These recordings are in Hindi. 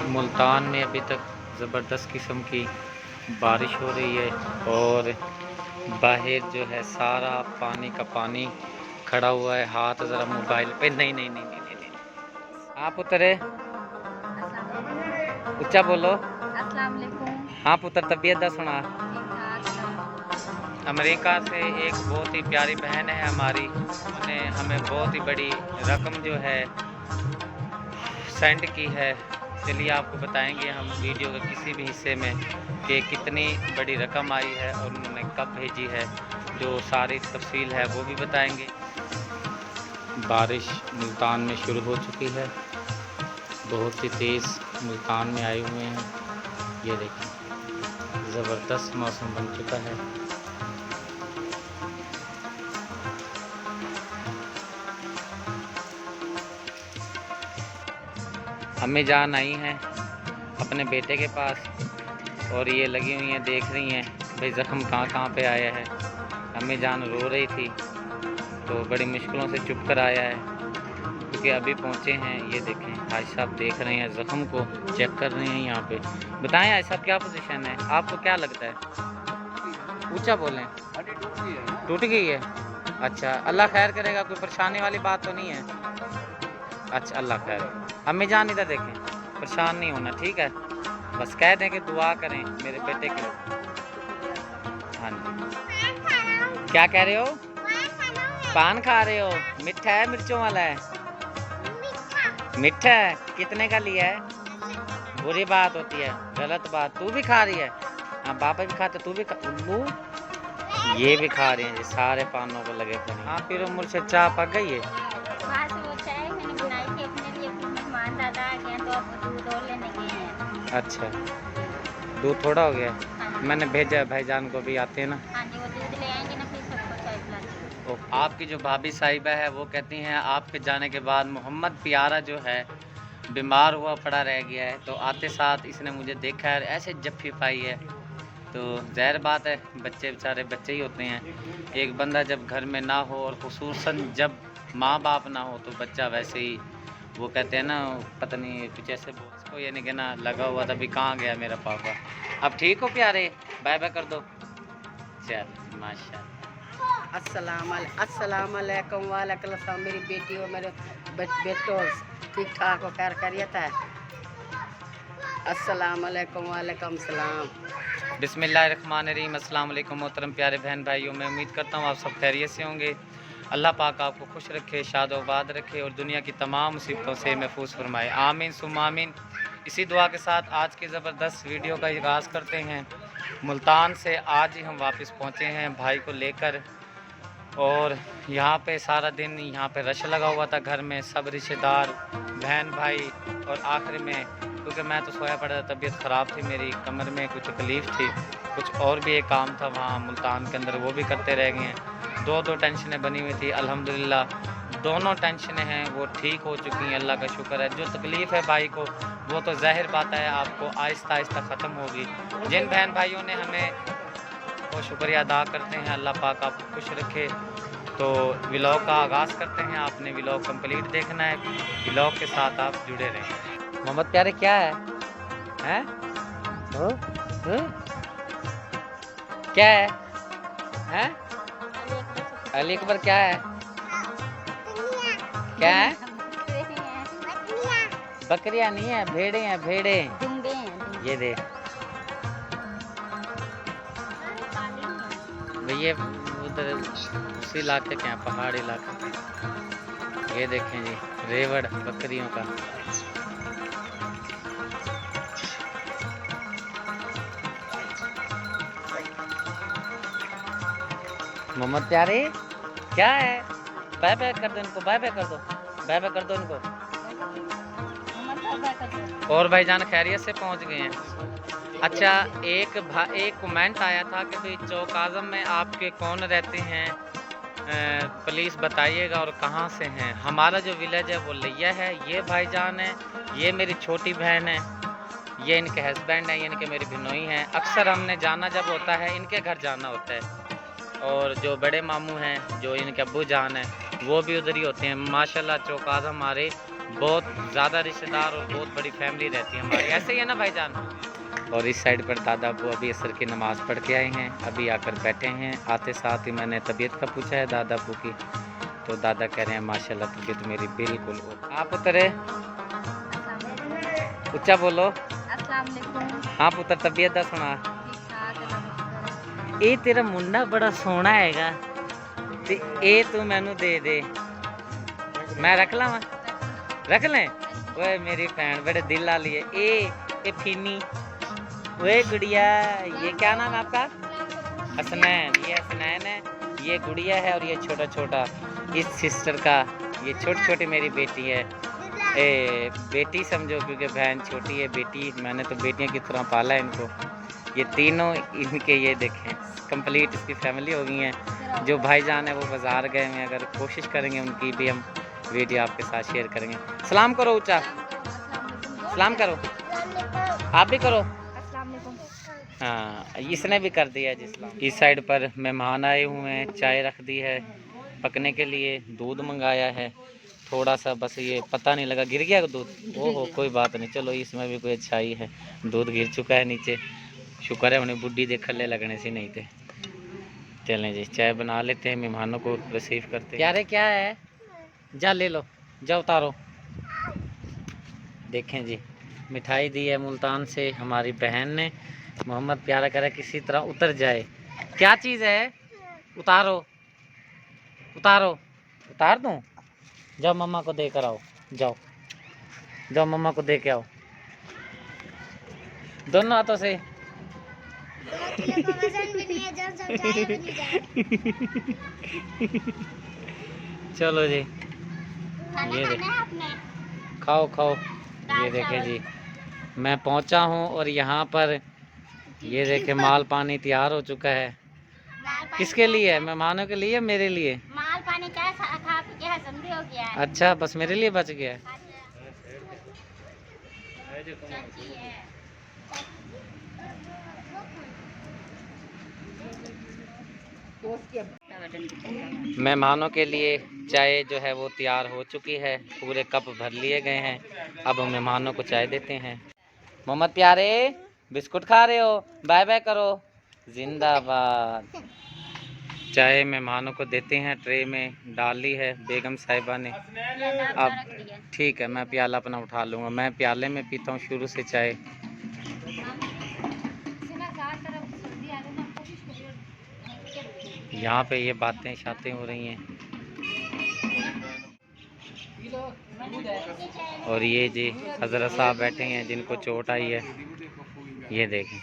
मुल्तान में अभी तक ज़बरदस्त किस्म की बारिश हो रही है और बाहर जो है सारा पानी का पानी खड़ा हुआ है। हाथ ज़रा मोबाइल पे नहीं नहीं नहीं नहीं नहीं, नहीं। आप उतरे, ऊंचा बोलो। अस्सलाम वालेकुम। हाँ पुत्र, तबीयत दा सुना। ठीक ठाक। अमेरिका से एक बहुत ही प्यारी बहन है हमारी, उन्होंने हमें बहुत ही बड़ी रकम जो है सेंड की है। चलिए आपको बताएंगे हम वीडियो के किसी भी हिस्से में कि कितनी बड़ी रकम आई है और उन्होंने कब भेजी है, जो सारी तफसील है वो भी बताएंगे। बारिश मुल्तान में शुरू हो चुकी है, बहुत ही तेज़ मुल्तान में आए हुए हैं। ये देखिए ज़बरदस्त मौसम बन चुका है। अम्मी जान आई हैं अपने बेटे के पास और ये लगी हुई हैं, देख रही हैं भाई ज़ख्म कहाँ कहाँ पे आया है। अम्मी जान रो रही थी तो बड़ी मुश्किलों से चुप कर आया है, क्योंकि अभी पहुँचे हैं। ये देखें हाजी साहब देख रहे हैं, ज़ख्म को चेक कर रहे हैं यहाँ पे। बताएं हाजी साहब क्या पोजीशन है, आपको क्या लगता है? ऊंचा बोलें। टूट गई है? अच्छा, अल्लाह खैर करेगा, कोई परेशानी वाली बात तो नहीं है? अच्छा अल्लाह खैर। अम्मी जान इधर देखें, परेशान नहीं होना, ठीक है? बस कह दें कि दुआ करें मेरे बेटे के लिए। हाँ जी, क्या कह रहे हो? पान खा रहे हो? मीठा है मिर्चों वाला है? मीठा है? कितने का लिया है? बुरी बात होती है, गलत बात। तू भी खा रही है? हाँ पापा भी खाते, तू भी खा। उल्लू ये भी खा रहे हैं जी, सारे पानों को लगे पड़े। हाँ फिर उम्र से चाय पक गई है। वहाँ से वो चाय मैंने बनाई थी अपने लिए, फिर मेहमान ज़्यादा आ गए तो अब दूध और लेने गए हैं। अच्छा, दूध थोड़ा हो गया? हाँ मैंने भेजा है भाईजान को भी, आते हैं ना। हाँ जी, वो दूध ले आएंगे ना, फिर सबको चाय पिलाते हैं। आपकी जो भाभी साहिबा है वो कहती हैं आपके जाने के बाद मोहम्मद प्यारा जो है बीमार हुआ पड़ा रह गया है, तो आते साथ इसने मुझे देखा है ऐसे जफ्फी पाई है। तो ज़ाहिर बात है, बच्चे बेचारे बच्चे ही होते हैं। एक बंदा जब घर में ना हो और ख़ुसूसन जब माँ बाप ना हो तो बच्चा वैसे ही, वो कहते हैं ना, पता नहीं कुछ ऐसे इसको ये नहीं कहना लगा हुआ था भी कहाँ गया मेरा पापा। अब ठीक हो प्यारे? बाय बाय कर दो। चल माशाल्लाह। अस्सलाम वालेकुम। वालेकुम अस्सलाम। मेरी बेटी और मेरे बेटो ठीक ठाक हो, खैर खैरियत है? अस्सलाम वालेकुम। वालेकुम सलाम। बिस्मिल्लाहिर्रहमानिर्रहीम। अस्सलाम वालेकुम मोहतरम प्यारे बहन भाइयों, मैं उम्मीद करता हूँ आप सब खैरियत से होंगे। अल्लाह पाक आपको खुश रखे, शाद आबाद रखे और दुनिया की तमाम मुसीबतों से महफूज फरमाए। आमीन सुम आमीन। इसी दुआ के साथ आज की ज़बरदस्त वीडियो का आगाज़ करते हैं। मुल्तान से आज ही हम वापस पहुँचे हैं भाई को लेकर, और यहाँ पे सारा दिन यहाँ पे रश लगा हुआ था घर में, सब रिश्तेदार बहन भाई। और आखिर में क्योंकि मैं तो सोया पड़ा था, तबीयत ख़राब थी मेरी, कमर में कुछ तकलीफ़ थी, कुछ और भी एक काम था वहाँ मुल्तान के अंदर, वो भी करते रह गए हैं। दो टेंशनें बनी हुई थी, अल्हम्दुलिल्लाह दोनों टेंशनें हैं वो ठीक हो चुकी हैं, अल्लाह का शुक्र है। जो तकलीफ़ है भाई को वो तो ज़ाहिर बात है आपको आहिस्ता आहिस्ता ख़त्म होगी। जिन बहन भाइयों ने हमें वो शुक्रिया अदा करते हैं, अल्लाह पाक आपको खुश रखे। तो व्लॉग का आगाज़ करते हैं, आपने व्लॉग कंप्लीट देखना है, व्लॉग के साथ आप जुड़े रहें। मोहम्मद प्यारे क्या है? हैं? क्या है? हैं? अली अकबर क्या है? क्या है? बकरियां नहीं है, भेड़े हैं, भेड़े। ये देख भैया उधर उसी इलाके के हैं, पहाड़ी इलाके के। ये देखें जी रेवड़ बकरियों का। मोहम्मद प्यारे क्या है? बाय बाय कर दो इनको, बाय बाय कर दो, बाय बाय कर दो इनको। और भाईजान खैरियत से पहुंच गए हैं। अच्छा एक कमेंट आया था कि भाई चौक आज़म में आपके कौन रहते हैं, प्लीज़ बताइएगा और कहाँ से हैं। हमारा जो विलेज है वो लिया है। ये भाईजान है, ये मेरी छोटी बहन है, ये इनके हस्बैंड हैं, ये इनके मेरे भिनोई हैं। अक्सर हमने जाना जब होता है इनके घर जाना होता है, और जो बड़े मामू हैं जो इनके अब्बू जान हैं वो भी उधर ही होते हैं। माशाल्लाह चौक आज़म हमारे बहुत ज़्यादा रिश्तेदार और बहुत बड़ी फैमिली रहती है हमारी, ऐसे ही है ना भाईजान। और इस साइड पर दादा अबू अभी असर की नमाज़ पढ़ के आए हैं, अभी आकर बैठे हैं। आते साथ ही मैंने तबीयत का पूछा है दादा अबू की, तो दादा कह रहे हैं माशाल्लाह तबीयत मेरी बिल्कुल। आप उतरे, ऊंचा बोलो। अस्सलाम वालेकुम। हाँ पुत्र तबीयत दा सुना। ये तेरा मुंडा बड़ा सोहना हैगा ते ये तू मैनू दे दे, मैं रख लावा, रख लें। ओए मेरी भैन बड़े दिल वाली है। ये फीनी, ओए गुड़िया, ये क्या नाम है आपका? हसनैन, ये हसनैन है, ये गुड़िया है और ये छोटा छोटा इस सिस्टर का, ये छोटी छोटी मेरी बेटी है। बेटी समझो क्योंकि बहन छोटी है, बेटी मैंने तो बेटियां की तरह पाला है इनको। ये तीनों इनके, ये देखें कंप्लीट इसकी फैमिली हो गई है। जो भाईजान है वो बाज़ार गए हैं, अगर कोशिश करेंगे उनकी भी हम वीडियो आपके साथ शेयर करेंगे। सलाम करो ऊंचा, सलाम करो, आप भी करो। हाँ इसने भी कर दिया जी सलाम। इस साइड पर मेहमान आए हुए हैं, चाय रख दी है पकने के लिए, दूध मंगाया है थोड़ा सा, बस ये पता नहीं लगा गिर गया दूध। ओहो कोई बात नहीं, चलो इसमें भी कोई अच्छाई है, दूध गिर चुका है नीचे, शुक्र है उन्हें बुढ़ी दे खले लगने से नहीं थे। चलें जी चाय बना लेते हैं, मेहमानों को रिसीव करते हैं। यारे क्या है, जा ले लो, जा उतारो। देखें जी मिठाई दी है मुल्तान से हमारी बहन ने, मोहम्मद प्यारा करे किसी तरह उतर जाए। क्या चीज़ है, उतारो उतारो, उतार दूँ? जाओ मम्मा को दे कर आओ, जाओ जाओ मम्मा को दे के आओ, दोनों हाथों से। चलो जी ये देख, खाओ खाओ। ये देखे जी मैं पहुंचा हूं और यहाँ पर ये देखे माल पानी तैयार हो चुका है। किसके लिए? मेहमानों के लिए, मेरे लिए? माल पानी क्या खा पी के हजम भी हो गया है। अच्छा बस मेरे लिए बच गया। मेहमानों के लिए चाय जो है वो तैयार हो चुकी है, पूरे कप भर लिए गए हैं। अब हम मेहमानों को चाय देते हैं। मोहम्मद प्यारे बिस्कुट खा रहे हो, बाय बाय करो, जिंदाबाद। चाय मेहमानों को देते हैं, ट्रे में डाल ली है बेगम साहिबा ने। अब ठीक है मैं प्याला अपना उठा लूँगा, मैं प्याले में पीता हूँ शुरू से चाय। यहाँ पे ये बातें शातें हो रही हैं। और ये जी हजरत साहब बैठे हैं जिनको चोट आई है, ये देखें।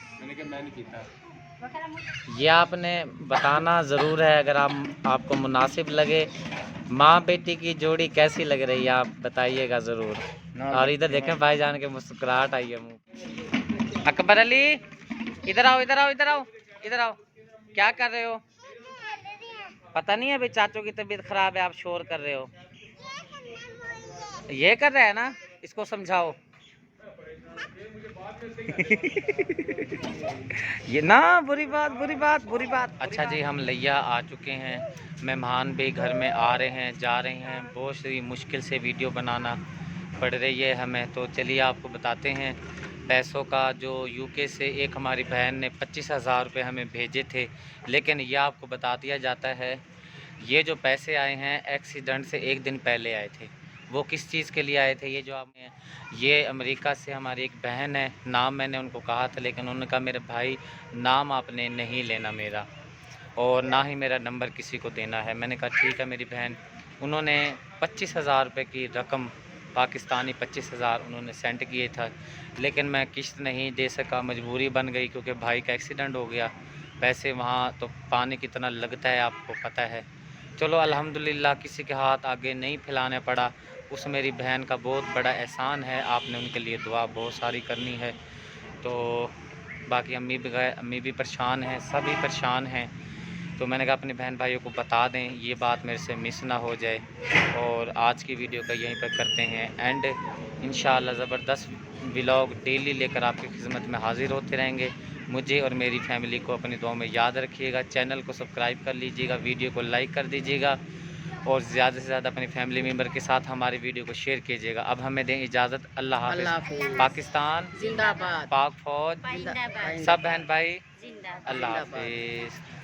ये आपने बताना ज़रूर है, अगर आपको मुनासिब लगे, माँ बेटी की जोड़ी कैसी लग रही है आप बताइएगा ज़रूर। और इधर देखें भाईजान के मुस्कुराहट आई है मुँह। अकबर अली इधर आओ, इधर आओ, इधर आओ, इधर आओ, क्या कर रहे हो? पता नहीं है भाई चाचू की तबीयत खराब है, आप शोर कर रहे हो। ये कर रहा है ना, इसको समझाओ। ये ना बुरी बात, बुरी बात, बुरी बात। अच्छा जी हम लिया आ चुके हैं, मेहमान भी घर में आ रहे हैं जा रहे हैं, बहुत सी मुश्किल से वीडियो बनाना पड़ रही है हमें। तो चलिए आपको बताते हैं पैसों का। जो यूके से एक हमारी बहन ने 25,000 रुपये हमें भेजे थे, लेकिन ये आपको बता दिया जाता है ये जो पैसे आए हैं एक्सीडेंट से एक दिन पहले आए थे। वो किस चीज़ के लिए आए थे, ये जो आपने, ये अमेरिका से हमारी एक बहन है, नाम मैंने उनको कहा था लेकिन उन्होंने कहा मेरे भाई नाम आपने नहीं लेना मेरा, और ना ही मेरा नंबर किसी को देना है। मैंने कहा ठीक है मेरी बहन। उन्होंने 25,000 रुपये की रकम, पाकिस्तानी 25,000 उन्होंने सेंड किए था, लेकिन मैं किश्त नहीं दे सका, मजबूरी बन गई क्योंकि भाई का एक्सीडेंट हो गया। पैसे वहाँ तो पानी कितना लगता है आपको पता है। चलो अल्हम्दुलिल्लाह किसी के हाथ आगे नहीं फैलाने पड़ा, उस मेरी बहन का बहुत बड़ा एहसान है। आपने उनके लिए दुआ बहुत सारी करनी है। तो बाकी अम्मी भी परेशान हैं, सभी परेशान हैं। तो मैंने कहा अपने बहन भाइयों को बता दें, ये बात मेरे से मिस ना हो जाए। और आज की वीडियो का यहीं पर करते हैं एंड। इंशाअल्लाह ज़बरदस्त व्लॉग डेली लेकर आपकी खिदमत में हाज़िर होते रहेंगे। मुझे और मेरी फैमिली को अपनी दुआ में याद रखिएगा। चैनल को सब्सक्राइब कर लीजिएगा, वीडियो को लाइक कर दीजिएगा और ज़्यादा से ज़्यादा अपनी फैमिली मेम्बर के साथ हमारी वीडियो को शेयर कीजिएगा। अब हमें दें इजाज़त। अल्लाह अल्लाह हाफ़िज़। हाफिज। पाकिस्तान, जिंदाबाद। पाक फौज, जिंदाबाद सब बहन भाई, जिंदाबाद। अल्लाह जिंदाबाद। हाफिज़।